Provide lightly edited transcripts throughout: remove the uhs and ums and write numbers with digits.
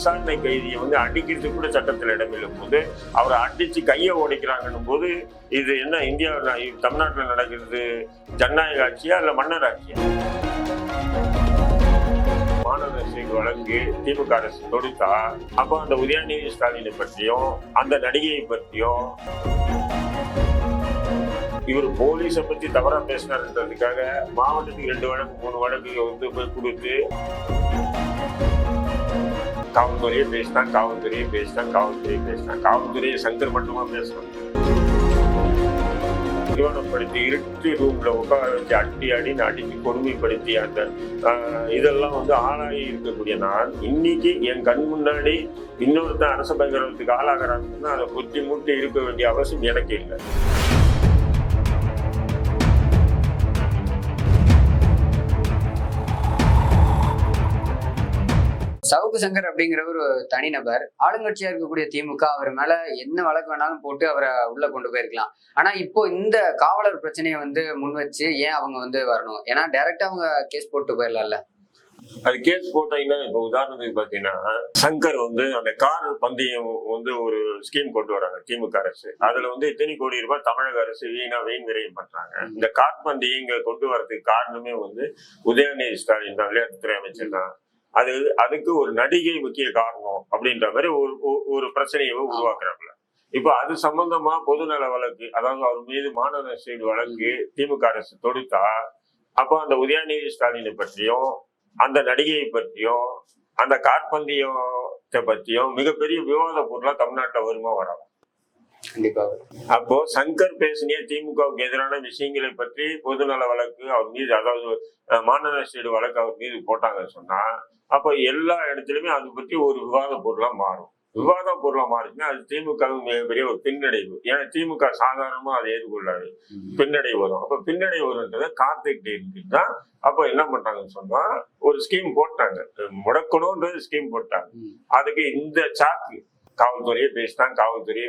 விசாரணை கைதியை அடிக்கிறது கூட சட்டத்தில் இடமில்லும் போது அவரை அடிச்சு கையை உடைக்கிறாங்கன்னும் போது இது என்ன இந்தியாவில் தமிழ்நாட்டில் நடக்கிறது ஜனநாயக ஆட்சியா இல்ல மன்னர் ஆட்சியா? மாணவர் வழக்கு திமுக அரசு தொடுத்தா அப்போ அந்த உதயநிதி ஸ்டாலினை பற்றியும் அந்த நடிகையை பற்றியும் இவர் போலீஸை பத்தி தவறா பேசினாருன்றதுக்காக மாவட்டத்துக்கு 2 வழக்கு 3 வழக்கு போய் கொடுத்து காவல்துறையை பேசினான் காவல்துறையை சங்கர் மட்டுமா பேசணும். நிறுவனப்படுத்தி இருட்டு ரூம்ல உட்கார வச்சு அடின்னு அடிச்சு கொடுமைப்படுத்தி அந்த இதெல்லாம் ஆளாகி இருக்கக்கூடிய நான் இன்னைக்கு என் கண் முன்னாடி இன்னொருத்தன் அரச பயங்கரத்துக்கு ஆளாகிறாங்கன்னா அதை புத்தி மூட்டி இருக்க வேண்டிய அவசியம் எனக்கு இல்லை. சவுக்கு சங்கர் அப்படிங்கிற ஒரு தனிநபர் ஆளுங்கட்சியா இருக்கக்கூடிய திமுக அவர் மேல என்ன வழக்கு வேணாலும் போட்டு அவரை உள்ள கொண்டு போயிருக்கலாம். ஆனா இப்போ இந்த காவலர் பிரச்சனையை முன் வச்சு ஏன் அவங்க வரணும்? ஏன்னா டைரக்டா அவங்க கேஸ் போட்டு போயிடலாம்ல. அது கேஸ் போட்டீங்கன்னா இப்ப உதாரணத்துக்கு பாத்தீங்கன்னா சங்கர் அந்த கார் பந்தயம் ஒரு ஸ்கீம் கொண்டு வராங்க திமுக அரசு. அதுல இத்தனை கோடி ரூபாய் தமிழக அரசு வீண் விரயம் பண்றாங்க. இந்த கார் பந்தயங்க கொண்டு வரதுக்கு காரணமே உதயநிதி ஸ்டாலின் தான், விளையாட்டுத்துறை அமைச்சர் தான். அதுக்கு ஒரு நடிகை முக்கிய காரணம் அப்படின்ற மாதிரி ஒரு பிரச்சனையை உருவாக்குறாங்க. இப்ப அது சம்பந்தமா பொதுநல வழக்கு, அதாவது அவர் மீது மாணவர் சைடு வழக்கு திமுக அரசு தொடுத்தா அப்போ அந்த உதயநிதி ஸ்டாலினை பற்றியும் அந்த நடிகையை பற்றியும் அந்த காற்பந்தயத்தை பற்றியும் மிகப்பெரிய விவாத பொருளா தமிழ்நாட்டில் வருமா வராது? அப்போ சங்கர் பேசினிய திமுகவுக்கு எதிரான விஷயங்களை பற்றி பொதுநல வழக்கு அவர் மீது, அதாவது மாணவர் சைடு வழக்கு அவர் மீது போட்டாங்கன்னு சொன்னா அப்ப எல்லா இடத்துலயுமே அது பற்றி ஒரு விவாத பொருளா மாறும். விவாத பொருளா மாறுச்சுன்னா அது திமுக மிகப்பெரிய ஒரு பின்னடைவு. ஏன்னா திமுக சாதாரணமா அதை ஏற்றுக்கொள்ளாது, பின்னடைவு வரும். அப்ப பின்னடைவு வரும்ன்றத காத்துக்கிட்டே இருக்குன்னா அப்ப என்ன பண்றாங்கன்னு சொன்னா ஒரு ஸ்கீம் போட்டாங்க, முடக்கணும்ன்றது ஸ்கீம் போட்டாங்க. அதுக்கு இந்த சாக்கு காவல்துறையை பேசினான், காவல்துறையை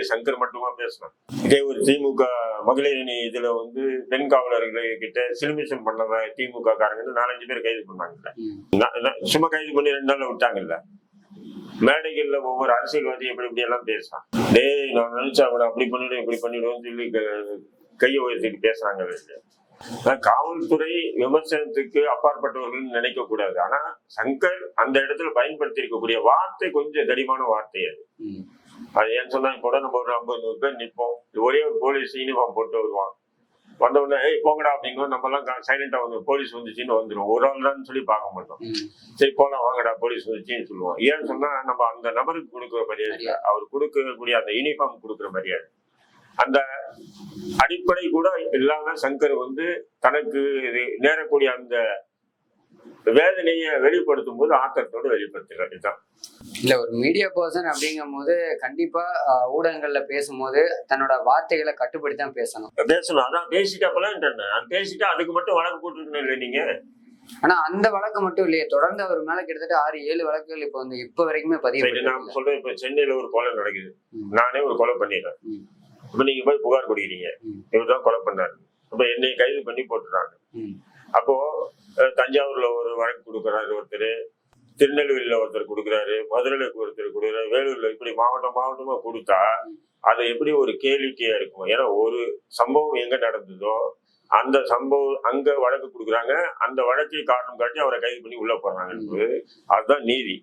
சங்கர் மட்டுமா பேசினான். இதே ஒரு திமுக மகளிர் அணி இதுல பெண் காவலர்கள் கிட்ட சிலுமிஷம் பண்ணவ திமுக காரங்க 4-5 பேர் கைது பண்ணாங்கல்ல. சும்மா கைது பண்ணி 2 நாள்ல விட்டாங்கல்ல. மேடைகள்ல ஒவ்வொரு அரசியல்வாதி எப்படி எல்லாம் பேசுறான். டேய் நான் நினைச்சா அவனை அப்படி பண்ணிடுவேன் இப்படி பண்ணிடுவேன்னு சொல்லி கையை உயர்த்திட்டு பேசுறாங்க. காவல்துறை விமர்சனத்துக்கு அப்பாற்பட்டவர்கள் நினைக்க கூடாது. ஆனா சங்கர் அந்த இடத்துல பயன்படுத்தி இருக்கக்கூடிய வார்த்தை கொஞ்சம் தடிமான வார்த்தை. அது ஏன்னு சொன்னா இப்போ நம்ம ஒரு 50-100 பேர் நிற்போம், ஒரே ஒரு போலீஸ் யூனிஃபார்ம் போட்டு வருவான். வந்த உடனே ஏய் போங்கடா அப்படிங்குவோம். நம்ம எல்லாம் சைலண்டா போலீஸ் வந்துச்சுன்னு வந்துடும். ஒரு ஆள் தான் சொல்லி பார்க்க மாட்டோம். சரி போலாம் வாங்கடா போலீஸ் வந்துச்சுன்னு சொல்லுவோம். ஏன்னு சொன்னா நம்ம அந்த நபருக்கு கொடுக்குற மரியாதை, அவர் கொடுக்கக்கூடிய அந்த யூனிஃபார்ம் கொடுக்குற மரியாதை, அந்த அடிப்படை கூட இல்லாம சங்கர் தனக்கு நேரக்கூடிய அந்த வேதனையை வெளிப்படுத்தும் போது ஆக்கத்தோடு வெளிப்படுத்துகிறார். இதுதான் இல்ல ஒரு மீடியா பர்சன் அப்படிங்கும் போது கண்டிப்பா ஊடகங்கள்ல பேசும்போது தன்னோட வார்த்தைகளை கட்டுப்படுத்தி தான் பேசணும். அதான் பேசிட்டு அப்பெல்லாம் அது பேசிட்டு அதுக்கு மட்டும் வழக்கு போட்டுருக்கணும் இல்லை நீங்க. ஆனா அந்த வழக்கு மட்டும் இல்லையே, தொடர்ந்து அவர் மேல கிட்டத்தட்ட 6-7 வழக்குகள் இப்ப வரைக்குமே பதிவு. நான் சொல்றேன், இப்ப சென்னையில ஒரு கொலை நடக்குது, நானே ஒரு கொலை பண்ணிடுறேன். இப்ப நீங்க போய் புகார் கொடுக்குறீங்க, இவர்தான் கொலை பண்ணாரு, இப்ப என்னை கைது பண்ணி போட்டுறாங்க. அப்போ தஞ்சாவூர்ல ஒரு வழக்கு கொடுக்குறாரு ஒருத்தர், திருநெல்வேலியில ஒருத்தர் கொடுக்குறாரு, மதுரையில ஒருத்தர் கொடுக்குறாரு, வேலூர்ல, இப்படி மாவட்டமா கொடுத்தா அது எப்படி ஒரு கேளிக்கையா இருக்கும்? ஏன்னா ஒரு சம்பவம் எங்க நடந்ததோ அந்த சம்பவம் அங்க வழக்கு கொடுக்குறாங்க, அந்த வழக்கை காரணம் காட்டி அவரை கைது பண்ணி உள்ள போடுறாங்க. அதுதான் நீதி.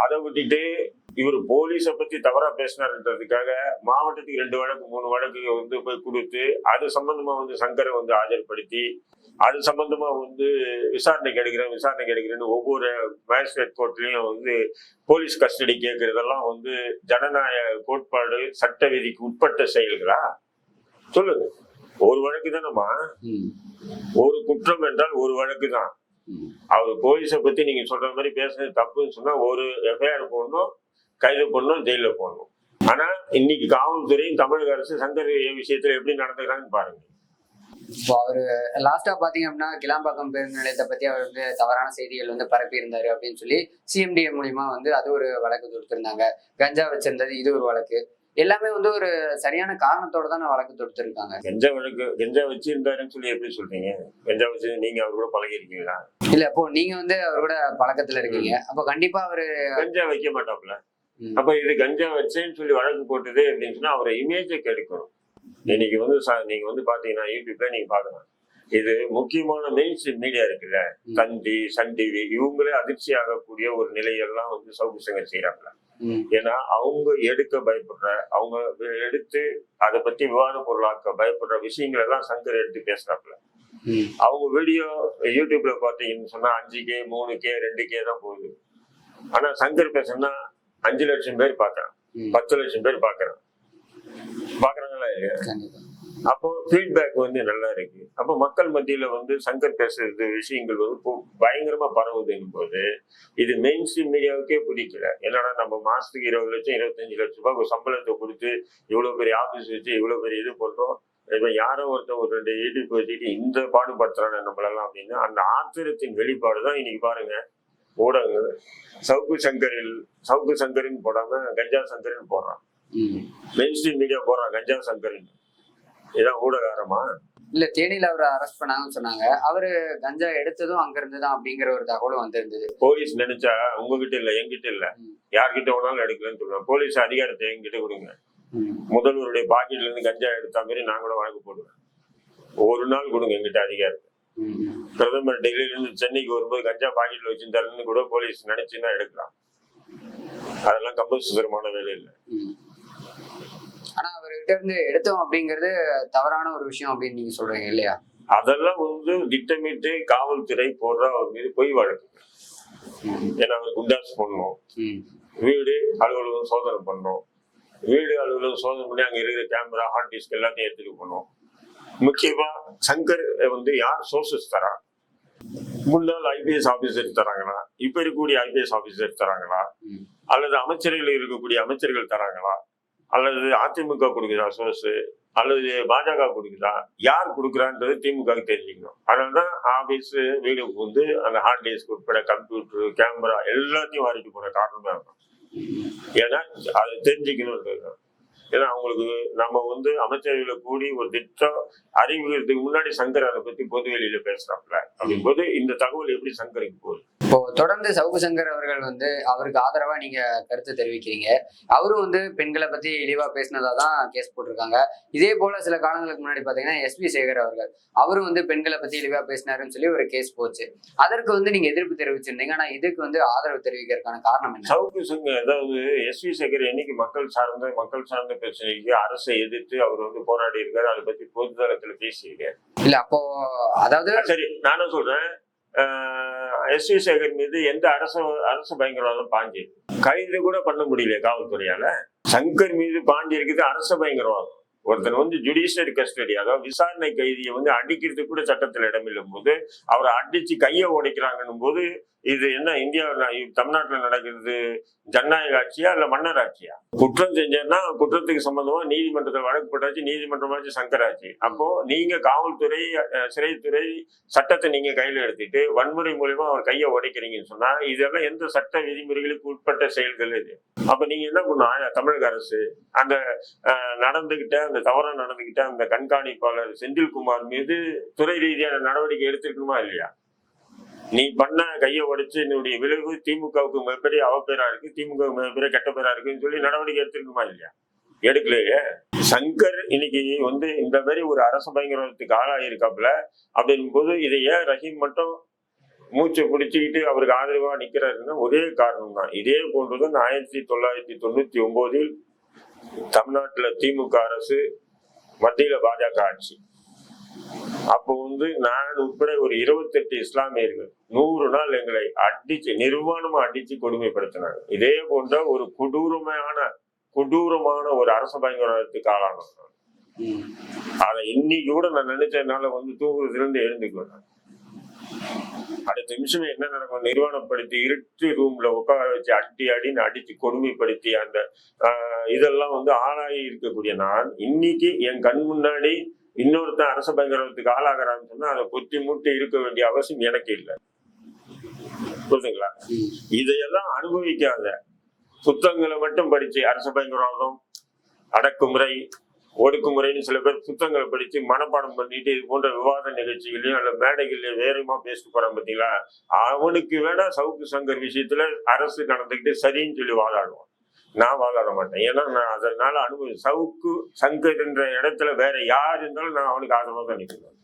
அதை விட்டுட்டு இவர் போலீஸை பத்தி தவறா பேசினாருன்றதுக்காக மாவட்டத்துக்கு 2 வழக்கு 3 வழக்கு போய் கொடுத்து அது சம்பந்தமா சங்கரை ஆஜர்படுத்தி அது சம்பந்தமா விசாரணைக்கு எடுக்கிறேன்னு ஒவ்வொரு மேஜிஸ்ட்ரேட் கோர்ட்லயும் போலீஸ் கஸ்டடி கேட்கறதெல்லாம் ஜனநாயக கோட்பாடு சட்ட விதிக்கு உட்பட்ட செயல்களா? சொல்லுங்க. ஒரு வழக்கு தானம்மா, ஒரு குற்றம் என்றால் ஒரு வழக்கு தான். அவர் போலீஸை பத்தி நீங்க சொல்ற மாதிரி பேசுறது தப்புன்னு சொன்னா ஒரு எஃப்ஐஆர் போடணும், கைது பண்ணணும், ஜெயில போடணும். ஆனா இன்னைக்கு காவல்துறையும் தமிழக அரசு சங்கர் விஷயத்துல எப்படி நடந்துக்கிறாங்கன்னு பாருங்க. இப்போ அவரு லாஸ்டா பாத்தீங்க அப்படின்னா கிளாம்பாக்கம் பேருந்து நிலையத்தை பத்தி அவர் தவறான செய்திகள் பரப்பி இருந்தாரு அப்படின்னு சொல்லி சிஎம்டிஏ மூலியமா அது ஒரு வழக்கு தொடுத்திருந்தாங்க. கஞ்சா வச்சிருந்தது இது ஒரு வழக்கு. எல்லாமே வந்து ஒரு சரியான காரணத்தோட தான் வழக்கு தொடுத்திருக்காங்க. கெஞ்சா வச்சிருந்தாருன்னு சொல்லி எப்படி சொல்றீங்க? கெஞ்சா வச்சு நீங்க அவர் கூட பழகி இருக்கீங்களா? இல்ல அப்போ நீங்க வந்து அவரோட பழக்கத்துல இருக்கீங்க, அப்போ கண்டிப்பா அவரு கஞ்சா வைக்க மாட்டாப்ல. அப்ப இது கஞ்சா வச்சேன்னு சொல்லி வழக்கு போட்டது அப்படின்னு சொன்னா அவரை இமேஜை கெடுக்கணும். இன்னைக்கு வந்து நீங்க வந்து பாத்தீங்கன்னா யூடியூப்ல நீங்க பாக்கலாம், இது முக்கியமான மெயின் ஸ்ட்ரீம் மீடியா இருக்குல்ல, தந்தி, சன் டிவி, இவங்களே அதிர்ச்சி ஆகக்கூடிய ஒரு நிலையெல்லாம் வந்து சவுக்கு சங்கர் செய்யறாங்க. ஏன்னா அவங்க எடுக்க பயப்படுற, அவங்க எடுத்து அதை பத்தி விவாத பொருளாக்க பயப்படுற விஷயங்கள் எல்லாம் சங்கர் எடுத்து பேசுறாப்புல. அவங்க வீடியோ யூடியூப்ல பாத்தீங்கன்னு சொன்னா 5K 3K 2K தான் போகுது. ஆனா சங்கர் பேசுனா 5 லட்சம் பேர் பாக்குறான், 10 லட்சம் பேர் பாக்குறாங்களா இல்லையா? அப்போ ஃபீட்பேக் வந்து நல்லா இருக்கு. அப்போ மக்கள் மத்தியில வந்து சங்கர் பேசுறது விஷயங்கள் வந்து பயங்கரமா பரவுதுங்கும் போது இது மெயின் ஸ்ட்ரீம் மீடியாவுக்கே பிடிக்கல. என்னன்னா நம்ம மாசத்துக்கு 20 லட்சம் 25 லட்சம் ரூபாய் ஒரு சம்பளத்தை கொடுத்து இவ்வளவு பெரிய ஆபீஸ் வச்சு இவ்வளவு பெரிய இது பண்றோம், இப்ப யாரோ ஒருத்தர் ஒரு 2 யூடியூப் வச்சுட்டு இந்த பாடுபடுத்துறாங்க நம்மளெல்லாம் அப்படின்னு அந்த ஆத்திரத்தின் வெளிப்பாடுதான் இன்னைக்கு பாருங்க ஊடகங்கள் சவுக்கு சங்கரின்னு போடாம கஞ்சா சங்கரின்னு போடுறான். மெயின் ஸ்ட்ரீம் மீடியா போடுறான் கஞ்சா சங்கரின்னு. இதான் ஊடகாரமா? இல்ல தேனியில அவரை அரெஸ்ட் பண்ணாங்கன்னு சொன்னாங்க, அவரு கஞ்சா எடுத்ததும் அங்க இருந்துதான் அப்படிங்கிற ஒரு தகவலும் வந்திருந்தது. போலீஸ் நினைச்சா உங்ககிட்ட இல்ல என்கிட்ட இல்ல யார்கிட்ட வேணாலும் எடுக்கலன்னு சொல்லுவேன். போலீஸ் அதிகாரத்தை என்கிட்ட கொடுங்க. முதல்வருடைய பாக்கெட்ல இருந்து கஞ்சா எடுத்த மாதிரி நான் கூட வழக்கு போடுவேன். ஒரு நாள் கொடுங்க என்கிட்ட அதிகாரத்தை. பிரதமர் டெல்லியில இருந்து சென்னைக்கு வரும்போது கஞ்சா பாக்கெட்ல வச்சிருந்தாருன்னு கூட போலீஸ் நினைச்சுன்னா எடுக்கலாம். அதெல்லாம் கம்பல்சரிமான வேலை இல்லை. ஆனா அவர்கிட்ட இருந்து எடுத்தோம் அப்படிங்கிறது தவறான ஒரு விஷயம் அப்படின்னு நீங்க சொல்றீங்க இல்லையா? அதெல்லாம் வந்து திட்டமிட்டு காவல்துறை போடுற அவர் மீது பொய் வழக்கு. ஏன்னா அவர் குண்டாஸ் பண்ணணும், வீடு அலுவலகம் சோதனை பண்ணணும், வீடு அலுவலகம் சோதனை பண்ணி அங்க இருக்கிற கேமரா ஹார்ட் டிஸ்க் எல்லாத்தையும் எடுத்துட்டு போகணும். முக்கியமா சங்கர் வந்து யார் சோர்சஸ் தரா? முன்னாள் IPS ஆபீசர் தராங்களா, இப்ப இருக்கக்கூடிய IPS ஆபீசர் தராங்களா, அல்லது அமைச்சர்கள் இருக்கக்கூடிய அமைச்சர்கள் தராங்களா, அல்லது அதிமுக கொடுக்குதா சோர்ஸ், அல்லது பாஜக கொடுக்குதா, யார் கொடுக்குறான்றது திமுக தெரிஞ்சுக்கணும். அதனாலதான் ஆபீஸ் வீடு வந்து அந்த ஹார்ட் டிஸ்க் உட்பட கம்ப்யூட்டர் கேமரா எல்லாத்தையும் வாரிட்டு போன காரணமா இருக்கும். ஏன்னா அதை தெரிஞ்சுக்கணும். ஏன்னா அவங்களுக்கு நம்ம வந்து அமைச்சர்களை கூடி ஒரு திட்டம் அறிவிக்கிறதுக்கு முன்னாடி சங்கர் அதை பத்தி பொது வெளியில பேசுறாப்ல. அப்படின் போது இந்த தகவல் எப்படி சங்கருக்கு போகுது? இப்போ தொடர்ந்து சவுக்கு சங்கர் அவர்கள் வந்து அவருக்கு ஆதரவா நீங்க கருத்து தெரிவிக்கிறீங்க. அவரும் வந்து பெண்களை பத்தி இழிவா பேசினதாதான் கேஸ் போட்டிருக்காங்க. இதே போல சில காலங்களுக்கு முன்னாடி பாத்தீங்கன்னா SP சேகர் அவர்கள் அவரும் வந்து பெண்களை பத்தி இழிவா பேசினாருன்னு சொல்லி ஒரு கேஸ் போச்சு. அதற்கு வந்து நீங்க எதிர்ப்பு தெரிவிச்சிருந்தீங்க. ஆனா இதுக்கு வந்து ஆதரவு தெரிவிக்கிறதுக்கான காரணம் என்ன? சவுக்கு சங்கர் அதாவது SP சேகர் என்னைக்கு மக்கள் சார்ந்த பிரச்சனைக்கு அரசை எதிர்த்து அவர் வந்து போராடி இருக்காரு, அதை பத்தி பொதுதளத்துல பேசியிருக்காரு. இல்ல அப்போ அதாவது சரி நானும் சொல்றேன், SP சேகர் மீது எந்த அரசு பயங்கரவாதம் பாஞ்சி கைது கூட பண்ண முடியல காவல்துறையால. சங்கர் மீது பாஞ்சி இருக்குது அரச பயங்கரவாதம். ஒருத்தர் வந்து ஜுடிஷியரி கஸ்டடி, அதாவது விசாரணை கைதியை வந்து அடிக்கிறதுக்கு கூட சட்டத்தில் இடமில்லும் போது அவரை அடிச்சு கையை உடைக்கிறாங்கன்னும் போது இது என்ன இந்தியாவில் தமிழ்நாட்டுல நடக்கிறது ஜனநாயக ஆட்சியா இல்ல மன்னர் ஆட்சியா? குற்றம் செஞ்சேன்னா குற்றத்துக்கு சம்பந்தமா நீதிமன்றத்தில் வழக்கு போட்டாச்சு, நீதிமன்றமாச்சு சங்கராட்சி. அப்போ நீங்க காவல்துறை சிறைத்துறை சட்டத்தை நீங்க கையில எடுத்துட்டு வன்முறை மூலியமா அவர் கையை உடைக்கிறீங்கன்னு சொன்னா இதெல்லாம் எந்த சட்ட விதிமுறைகளுக்கு உட்பட்ட செயல்கள் இது? அப்ப நீங்க என்ன பண்ணும்? தமிழக அரசு அந்த அந்த தவறா நடந்துகிட்ட அந்த கண்காணிப்பாளர் செந்தில்குமார் மீது துறை ரீதியான நடவடிக்கை எடுத்திருக்கணுமா இல்லையா? நீ பண்ண கையை உடைச்சு என்னுடைய விளைவு திமுகவுக்கு மிகப்பெரிய அவப்பேரா இருக்கு, திமுக மிகப்பெரிய கெட்ட பேரா இருக்குன்னு சொல்லி நடவடிக்கை எடுத்திருக்குமா இல்லையா? எடுக்கலையே. சங்கர் இன்னைக்கு வந்து இந்த மாதிரி ஒரு அரச பயங்கரவாதத்துக்கு ஆளாயிருக்காப்புல. அப்படின் போது இதை ஏன் ரஹீம் மட்டும் மூச்சை பிடிச்சுக்கிட்டு அவருக்கு ஆதரவா நிக்கிறாருன்னா ஒரே காரணம் தான். இதே போன்றுதான் 1999 தமிழ்நாட்டுல திமுக அரசு, மத்தியில பாஜக ஆட்சி. அப்போ வந்து நான் உட்பட ஒரு 28 இஸ்லாமியர்கள் 100 நாள் எங்களை நிர்வாணமா அடிச்சு கொடுமைப்படுத்தினாங்க. இதே போன்ற ஒரு கொடூரமான ஒரு அரச பயங்கரவாதத்துக்கு ஆளானோம். அதை இன்னைக்கு கூட நான் நினைச்சதுனால வந்து தூங்குறதுல இருந்து எழுந்துக்குவேன். அடுத்த நிமிஷம் என்ன நடக்கும்? நிர்வாணப்படுத்தி இருட்டு ரூம்ல உட்கார வச்சு அடின்னு அடிச்சு கொடுமைப்படுத்தி அந்த இதெல்லாம் வந்து ஆளாகி இருக்கக்கூடிய நான் இன்னைக்கு என் கண் முன்னாடி இன்னொருத்தன் அரச பயங்கரவாதத்துக்கு ஆளாகிறான்னு சொன்னா அதை கொத்தி மூட்டி இருக்க வேண்டிய அவசியம் எனக்கு இல்லை. புரியுதுங்களா? இதையெல்லாம் அனுபவிக்காத புத்தகங்களை மட்டும் படிச்சு அரச பயங்கரவாதம் அடக்குமுறை, ஒடுக்குமுறைன்னு சில பேர் புத்தகங்களை படித்து மனப்பாடம் பண்ணிட்டு இது போன்ற விவாத நிகழ்ச்சிகளையும் அல்ல மேடைகள்லயும் வேறமா பேசிட்டு போறான் பார்த்தீங்களா, அவனுக்கு வேணா சவுக்கு சங்கர் விஷயத்துல அரசு நடந்துக்கிட்டு சரின்னு சொல்லி வாதாடுவான். நான் வாதாட மாட்டேன். ஏன்னா நான் அதனால சவுக்கு சங்கர் என்ற இடத்துல வேற யார் இருந்தாலும் நான் அவனுக்கு ஆதரவாக தான் நிற்கிறேன்.